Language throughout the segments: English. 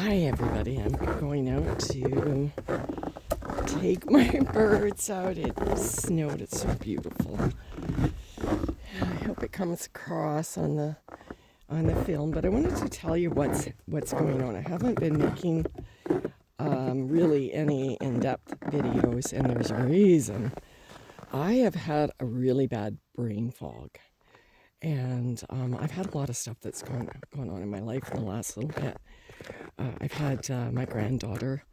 Hi everybody, I'm going out to take my birds out. It snowed, it's so beautiful. I hope it comes across on the film, but I wanted to tell you what's going on. I haven't been making really any in-depth videos, and there's a reason. I have had a really bad brain fog, and I've had a lot of stuff that's going on in my life in the last little bit. I've had my granddaughter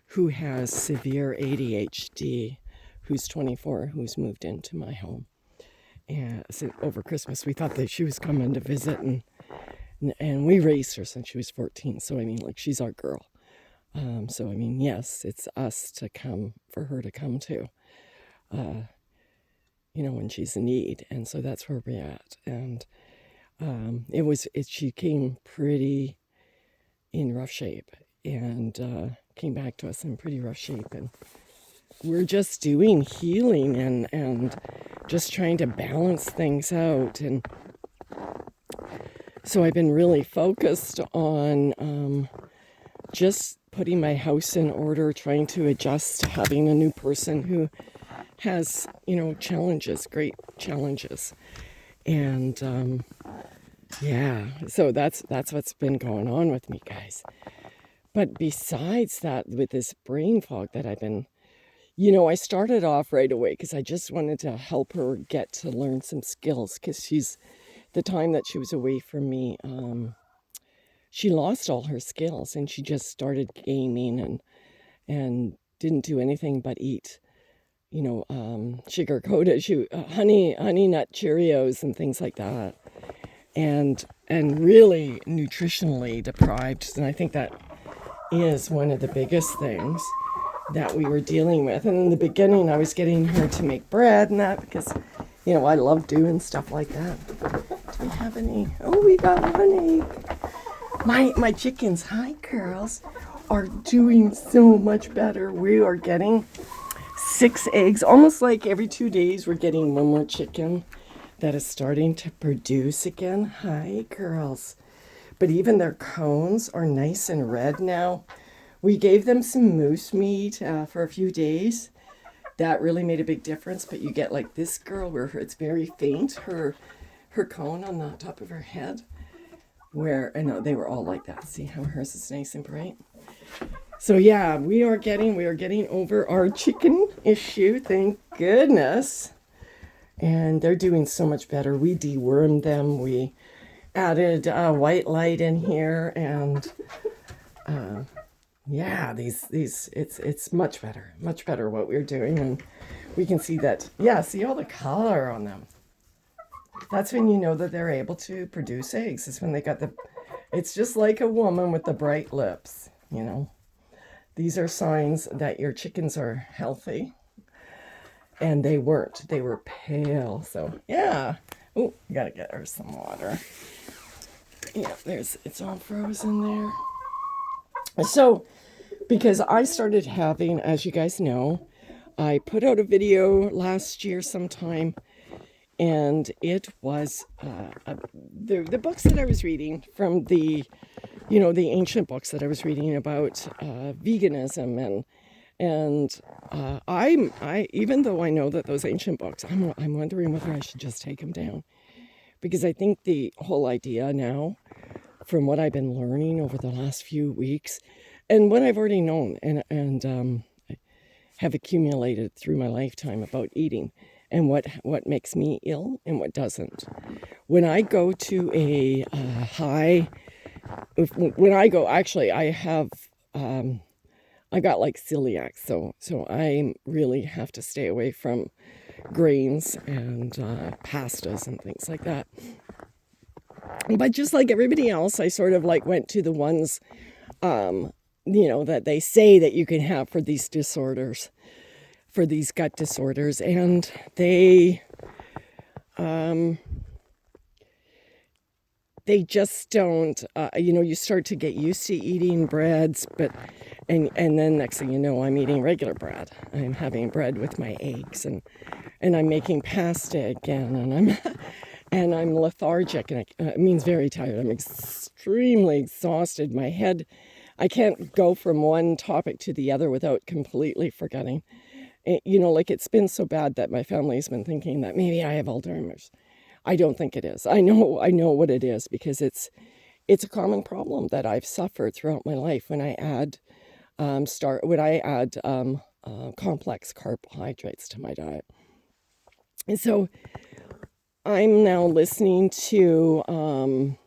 who has severe ADHD, who's 24, who's moved into my home. And so over Christmas, we thought that she was coming to visit, and we raised her since she was 14. So, I mean, like, she's our girl. So, I mean, yes, it's us for her to come to, when she's in need. And so that's where we're at. And she came pretty in rough shape and came back to us in pretty rough shape, and we're just doing healing and just trying to balance things out. And so I've been really focused on just putting my house in order, trying to adjust to having a new person who has challenges, great challenges. And so that's what's been going on with me, guys. But besides that, with this brain fog that I've been, I started off right away because I just wanted to help her get to learn some skills, because the time that she was away from me, she lost all her skills, and she just started gaming and didn't do anything but eat, sugar-coated, honey nut Cheerios and things like that. And really nutritionally deprived. And I think that is one of the biggest things that we were dealing with. And in the beginning, I was getting her to make bread and that because, I love doing stuff like that. Do we have any? Oh, we got one egg. My chickens, hi girls, are doing so much better. We are getting 6 eggs. Almost like every 2 days, we're getting one more chicken that is starting to produce again. Hi, girls. But even their cones are nice and red now. We gave them some moose meat for a few days. That really made a big difference. But you get like this girl where it's very faint, her cone on the top of her head. Where, I know they were all like that. See how hers is nice and bright? So yeah, we are getting over our chicken issue, thank goodness. And they're doing so much better. We dewormed them. We added white light in here, and it's much better what we're doing. And we can see that. Yeah, see all the color on them. That's when you know that they're able to produce eggs. It's when they got it's just like a woman with the bright lips. These are signs that your chickens are healthy. And they weren't. They were pale. So, yeah. Oh, you gotta get her some water. Yeah, it's all frozen there. So, because I started having, as you guys know, I put out a video last year sometime, and it was the books that I was reading from the ancient books that I was reading about veganism and I even though I know that those ancient books, I'm wondering whether I should just take them down, because I think the whole idea now, from what I've been learning over the last few weeks, and what I've already known and have accumulated through my lifetime about eating and what makes me ill and what doesn't. When I go to I got like celiac, so I really have to stay away from grains and pastas and things like that. But just like everybody else, I sort of like went to the ones, that they say that you can have for these disorders, for these gut disorders, and they just don't, you start to get used to eating breads, and then next thing you know, I'm eating regular bread. I'm having bread with my eggs, and I'm making pasta again, and I'm lethargic, and it means very tired. I'm extremely exhausted. My head, I can't go from one topic to the other without completely forgetting. You know, like it's been so bad that my family's been thinking that maybe I have Alzheimer's. I don't think it is. I know what it is because it's a common problem that I've suffered throughout my life when I add complex carbohydrates to my diet. And so I'm now listening to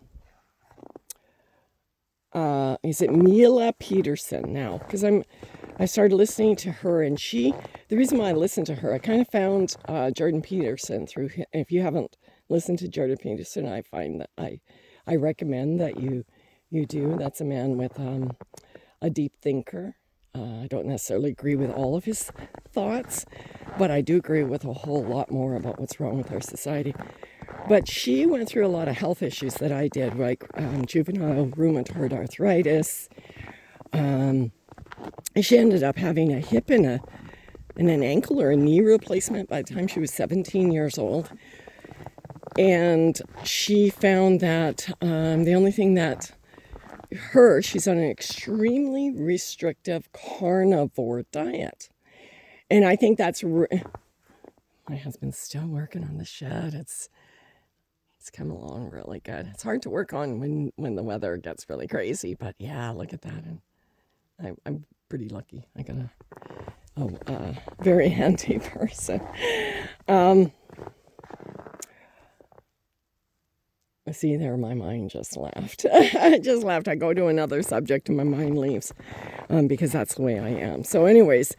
is it Mila Peterson now? Because I started listening to her, and the reason why I listened to her, I kind of found Jordan Peterson through. If you haven't listened to Jordan Peterson, I find that I recommend that you do. That's a man with a deep thinker. I don't necessarily agree with all of his thoughts, but I do agree with a whole lot more about what's wrong with our society. But she went through a lot of health issues that I did, like juvenile rheumatoid arthritis. And she ended up having a hip and an ankle or a knee replacement by the time she was 17 years old. And she found that the only thing that she's on an extremely restrictive carnivore diet. And I think that's... My husband's still working on the shed. It's come along really good. It's hard to work on when the weather gets really crazy, but yeah, look at that. And I'm pretty lucky. I got a very handy person. See there, my mind just left. I go to another subject and my mind leaves because that's the way I am. So anyways,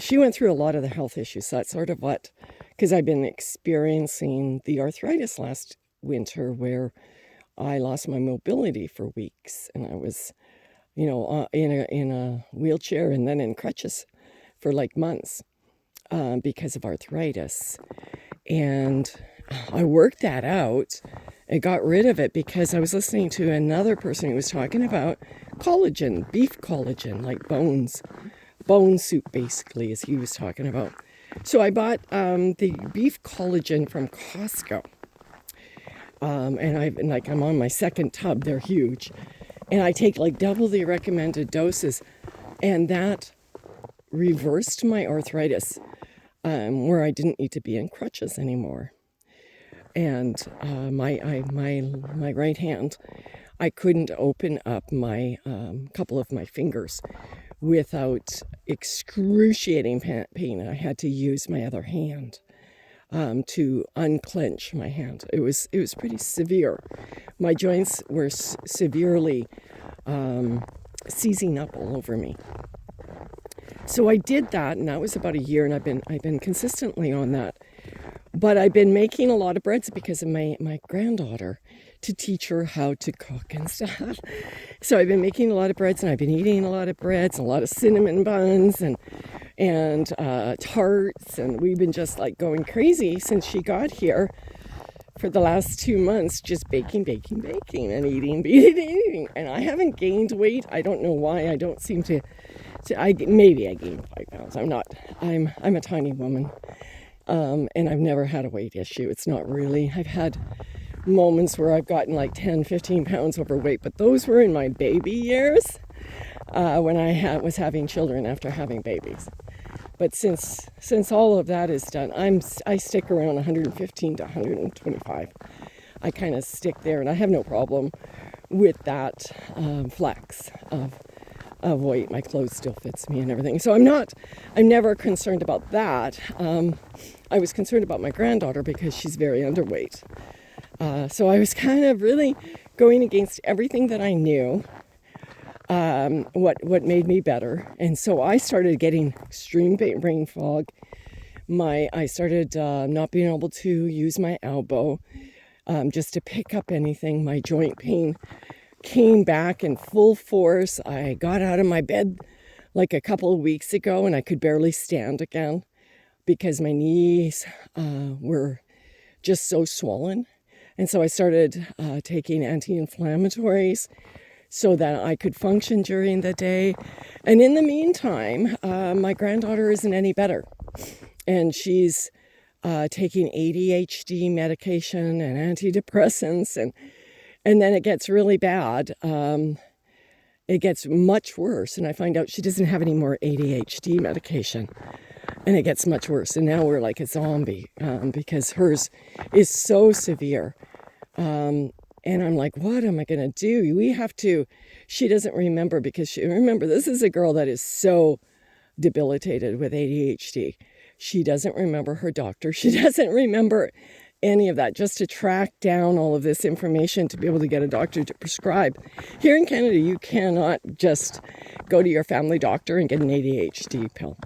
she went through a lot of the health issues. So that's sort of because I've been experiencing the arthritis last winter where I lost my mobility for weeks. And I was, in a wheelchair and then in crutches for like months because of arthritis. And I worked that out. I got rid of it because I was listening to another person who was talking about collagen, beef collagen, like bones. Bone soup, basically, as he was talking about. So I bought the beef collagen from Costco. And I'm on my second tub. They're huge. And I take like double the recommended doses. And that reversed my arthritis where I didn't need to be in crutches anymore. And my right hand, I couldn't open up my couple of my fingers without excruciating pain. I had to use my other hand to unclench my hand. It was pretty severe. My joints were severely seizing up all over me. So I did that, and that was about a year, and I've been consistently on that. But I've been making a lot of breads because of my granddaughter, to teach her how to cook and stuff. So I've been making a lot of breads, and I've been eating a lot of breads, and a lot of cinnamon buns and tarts, and we've been just like going crazy since she got here for the last 2 months, just baking and eating. And I haven't gained weight. I don't know why. I don't seem to maybe I gained 5 pounds. I'm a tiny woman. And I've never had a weight issue. It's not really. I've had moments where I've gotten like 10, 15 pounds overweight, but those were in my baby years when I was having children after having babies. But since all of that is done, I stick around 115 to 125. I kind of stick there, and I have no problem with that flex of weight. My clothes still fits me and everything. So I'm never concerned about that. I was concerned about my granddaughter because she's very underweight. So I was kind of really going against everything that I knew, what made me better. And so I started getting extreme brain fog. I started not being able to use my elbow just to pick up anything. My joint pain came back in full force. I got out of my bed like a couple of weeks ago, and I could barely stand again because my knees were just so swollen. And so I started taking anti-inflammatories so that I could function during the day. And in the meantime, my granddaughter isn't any better. And she's taking ADHD medication and antidepressants, and then it gets really bad. it gets much worse. And I find out she doesn't have any more ADHD medication. And it gets much worse. And now we're like a zombie because hers is so severe. And I'm like, what am I going to do? She doesn't remember because remember, this is a girl that is so debilitated with ADHD. She doesn't remember her doctor. She doesn't remember any of that. Just to track down all of this information to be able to get a doctor to prescribe. Here in Canada, you cannot just go to your family doctor and get an ADHD pill.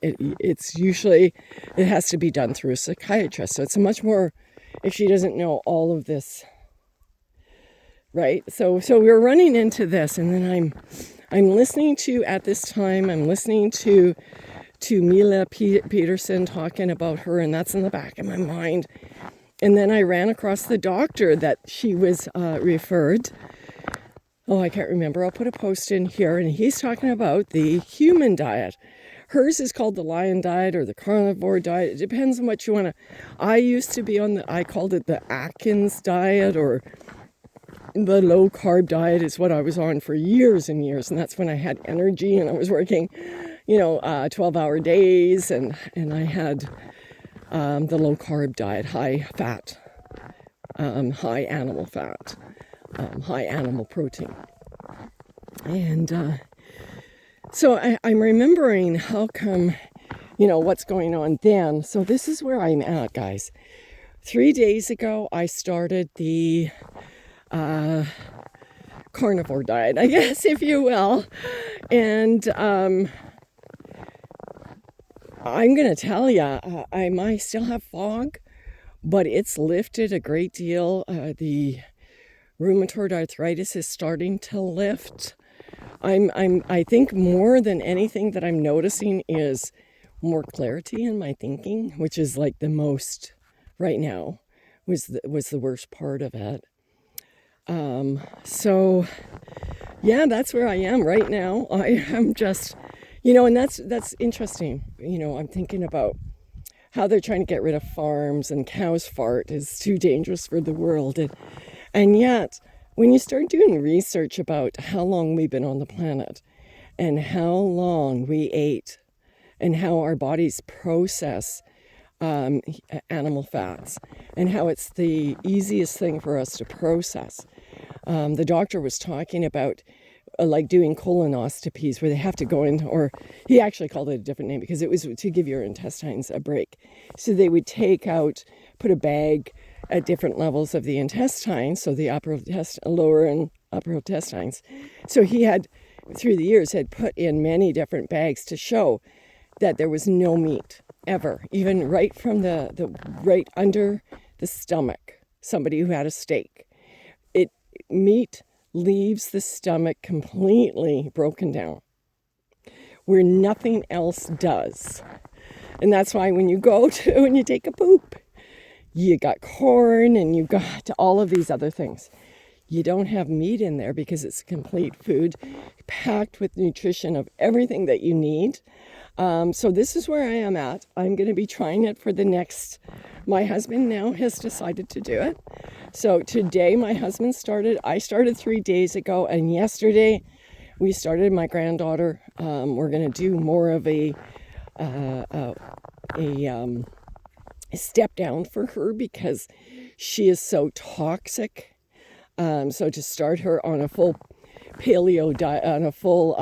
It has to be done through a psychiatrist. So it's much more, if she doesn't know all of this, right? So we're running into this, and then I'm listening to, at this time, I'm listening to Mila Peterson talking about her, and that's in the back of my mind. And then I ran across the doctor that she was referred. Oh, I can't remember. I'll put a post in here, and he's talking about the human diet. Hers is called the lion diet or the carnivore diet. It depends on what you want to. I used to be I called it the Atkins diet, or the low carb diet is what I was on for years and years. And that's when I had energy and I was working, 12-hour days, and I had the low carb diet, high fat, high animal fat, high animal protein. And so I'm remembering how come, what's going on then. So this is where I'm at, guys. 3 days ago, I started the carnivore diet, I guess, if you will. And I'm going to tell you, I might still have fog, but it's lifted a great deal. The rheumatoid arthritis is starting to lift. I think more than anything that I'm noticing is more clarity in my thinking, which is like the most right now was the worst part of it. So yeah, that's where I am right now. I am just, and that's interesting. I'm thinking about how they're trying to get rid of farms, and cows' fart is too dangerous for the world. And yet, when you start doing research about how long we've been on the planet and how long we ate and how our bodies process animal fats and how it's the easiest thing for us to process. The doctor was talking about like doing colonoscopies where they have to go in, or he actually called it a different name because it was to give your intestines a break. So they would put a bag at different levels of the intestine, so the lower and upper intestines. So he had, through the years, had put in many different bags to show that there was no meat ever, even right from the right under the stomach, somebody who had a steak. Meat leaves the stomach completely broken down, where nothing else does. And that's why when you take a poop, you got corn and you got all of these other things. You don't have meat in there because it's complete food, packed with nutrition of everything that you need. So this is where I am at. I'm going to be trying it for my husband now has decided to do it. So today my husband I started 3 days ago, and yesterday we started my granddaughter. We're going to do more of a step down for her because she is so toxic. So to start her on a full paleo diet, on a full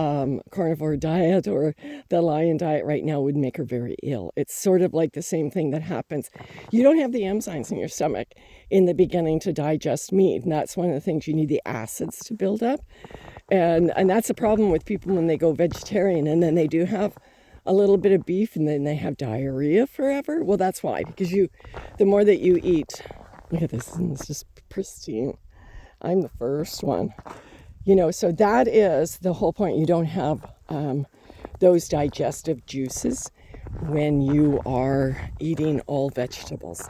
carnivore diet or the lion diet right now would make her very ill. It's sort of like the same thing that happens. You don't have the enzymes in your stomach in the beginning to digest meat, and that's one of the things you need the acids to build up. And that's a problem with people when they go vegetarian and then they do have a little bit of beef and then they have diarrhea forever. Well, that's why, because the more that you eat, look at this, it's just pristine. I'm the first one. So that is the whole point. You don't have those digestive juices when you are eating all vegetables.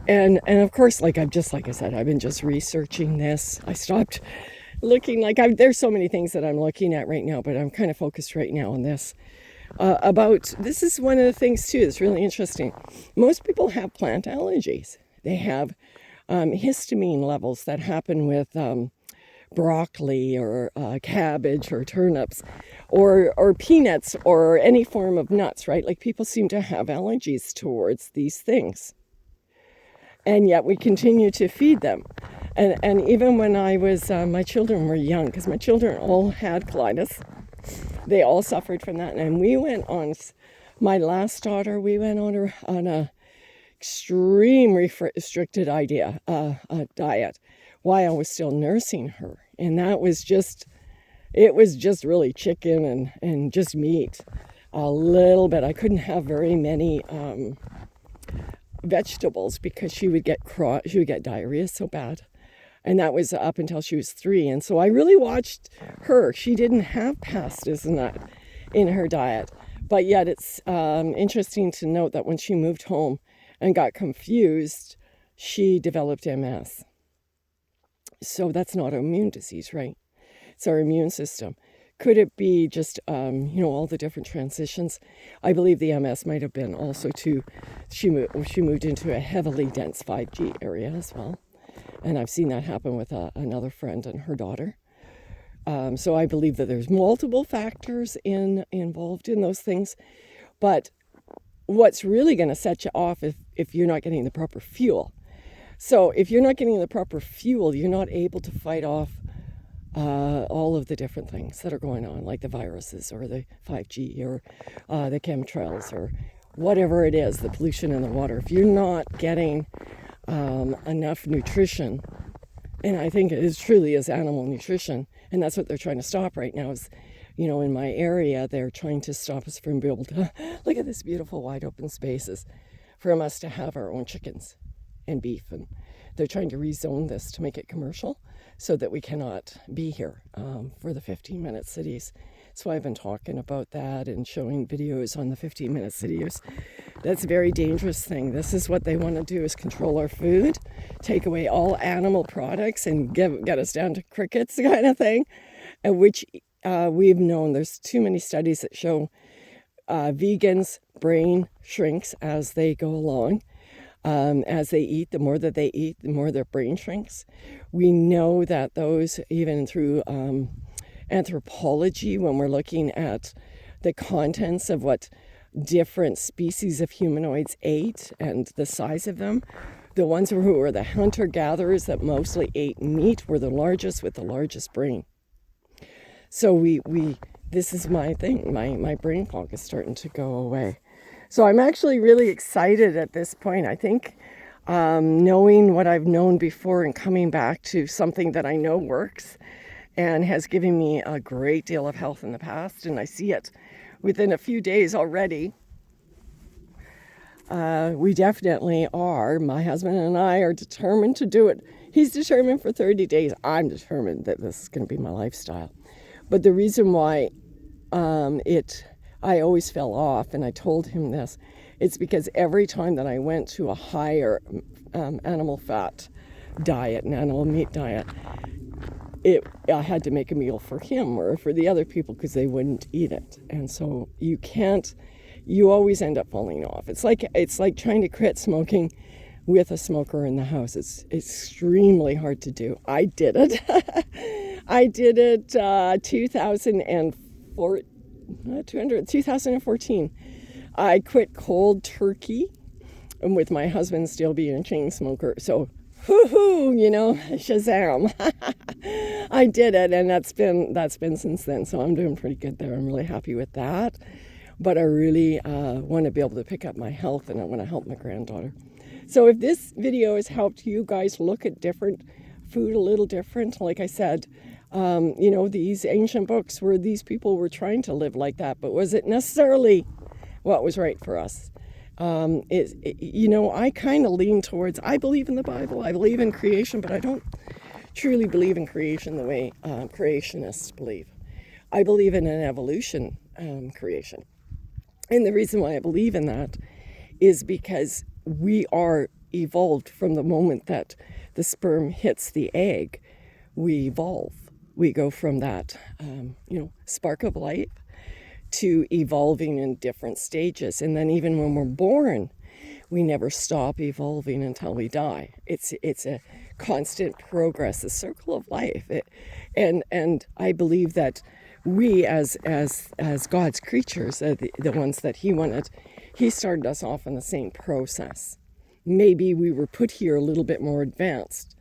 And of course, like I said, I've been just researching this. I stopped looking there's so many things that I'm looking at right now, but I'm kind of focused right now on this. This is one of the things too that's really interesting. Most people have plant allergies. They have histamine levels that happen with broccoli or cabbage or turnips or peanuts or any form of nuts, right? Like people seem to have allergies towards these things. And yet we continue to feed them. And even when I was, my children were young, because my children all had colitis. They all suffered from that. And we went on, my last daughter, we went on a extreme restricted diet while I was still nursing her. And that was just, it was just really chicken and just meat. A little bit. I couldn't have very many vegetables because she would get diarrhea so bad. And that was up until she was 3. And so I really watched her. She didn't have pastas and that in her diet. But yet it's interesting to note that when she moved home and got confused, she developed MS. So that's not autoimmune disease, right? It's our immune system. Could it be just, all the different transitions? I believe the MS might have been also she moved into a heavily dense 5G area as well. And I've seen that happen with another friend and her daughter. So I believe that there's multiple factors involved in those things. But what's really going to set you off if you're not getting the proper fuel. So if you're not getting the proper fuel, you're not able to fight off all of the different things that are going on, like the viruses or the 5G or the chemtrails or whatever it is, the pollution in the water. If you're not getting enough nutrition, and I think it truly is animal nutrition, and that's what they're trying to stop right now is, in my area, they're trying to stop us from being able to, look at this beautiful wide open spaces, from us to have our own chickens and beef. And they're trying to rezone this to make it commercial so that we cannot be here for the 15-minute cities. So I've been talking about that and showing videos on the 15-minute cities. That's a very dangerous thing. This is what they want to do, is control our food, take away all animal products and get us down to crickets kind of thing, which we've known there's too many studies that show vegans' brain shrinks as they go along. As they eat, the more that they eat, the more their brain shrinks. We know that those, even through anthropology, when we're looking at the contents of what different species of humanoids ate and the size of them, the ones who were the hunter-gatherers that mostly ate meat were the largest with the largest brain. So this is my thing. My brain fog is starting to go away. So I'm actually really excited at this point. I think knowing what I've known before and coming back to something that I know works and has given me a great deal of health in the past, and I see it within a few days already. We definitely are. My husband and I are determined to do it. He's determined for 30 days. I'm determined that this is going to be my lifestyle. But the reason why I always fell off, and I told him this, it's because every time that I went to a higher animal fat diet, an animal meat diet, I had to make a meal for him or for the other people because they wouldn't eat it. And so you always end up falling off. It's like trying to quit smoking with a smoker in the house. It's extremely hard to do. I did it. I did it 2014. I quit cold turkey, and with my husband still being a chain smoker. So, Shazam. I did it, and that's been since then. So I'm doing pretty good there. I'm really happy with that. But I really want to be able to pick up my health, and I want to help my granddaughter. So if this video has helped you guys look at different food a little different, like I said, these ancient books where these people were trying to live like that, but was it necessarily what was right for us? I kind of lean towards, I believe in the Bible, I believe in creation, but I don't truly believe in creation the way creationists believe. I believe in an evolution creation. And the reason why I believe in that is because we are evolved from the moment that the sperm hits the egg. We evolve. We go from that, spark of life to evolving in different stages. And then even when we're born, we never stop evolving until we die. It's a constant progress, the circle of life. And I believe that we as God's creatures, the ones that he started us off in the same process. Maybe we were put here a little bit more advanced,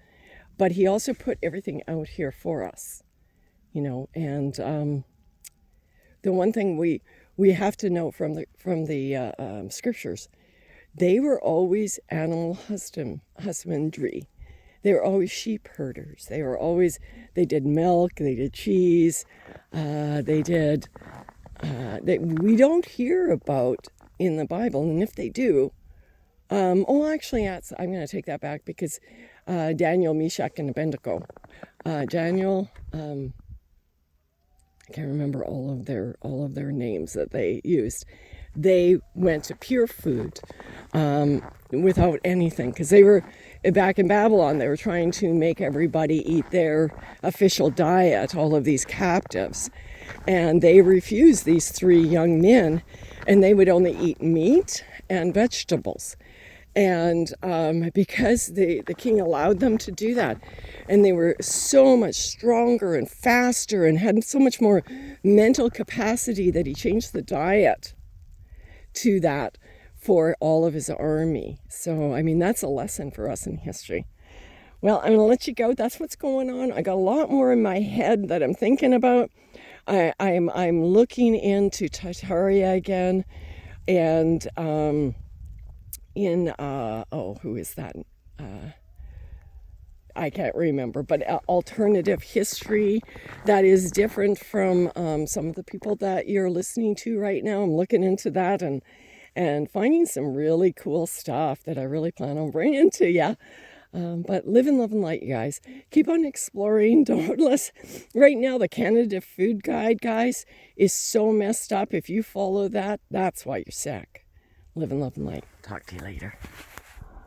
but he also put everything out here for us, and the one thing we have to know from the scriptures, they were always animal husbandry. They were always sheep herders. They did milk, they did cheese, we don't hear about in the Bible, and if they do, actually, I'm going to take that back, because Daniel, Meshach, and Abednego, Daniel, I can't remember all of their names that they used. They went to pure food without anything, because they were back in Babylon. They were trying to make everybody eat their official diet, all of these captives, and they refused, these three young men, and they would only eat meat and vegetables. And because the king allowed them to do that, and they were so much stronger and faster and had so much more mental capacity, that he changed the diet to that for all of his army. So, I mean, that's a lesson for us in history. Well, I'm going to let you go. That's what's going on. I got a lot more in my head that I'm thinking about. I'm looking into Tartaria again, and who is that? I can't remember, but alternative history that is different from some of the people that you're listening to right now. I'm looking into that and finding some really cool stuff that I really plan on bringing to you. But live and love and light, you guys. Keep on exploring. Don't listen. Right now, the Canada Food Guide, guys, is so messed up. If you follow that, that's why you're sick. Live and love and light. Talk to you later.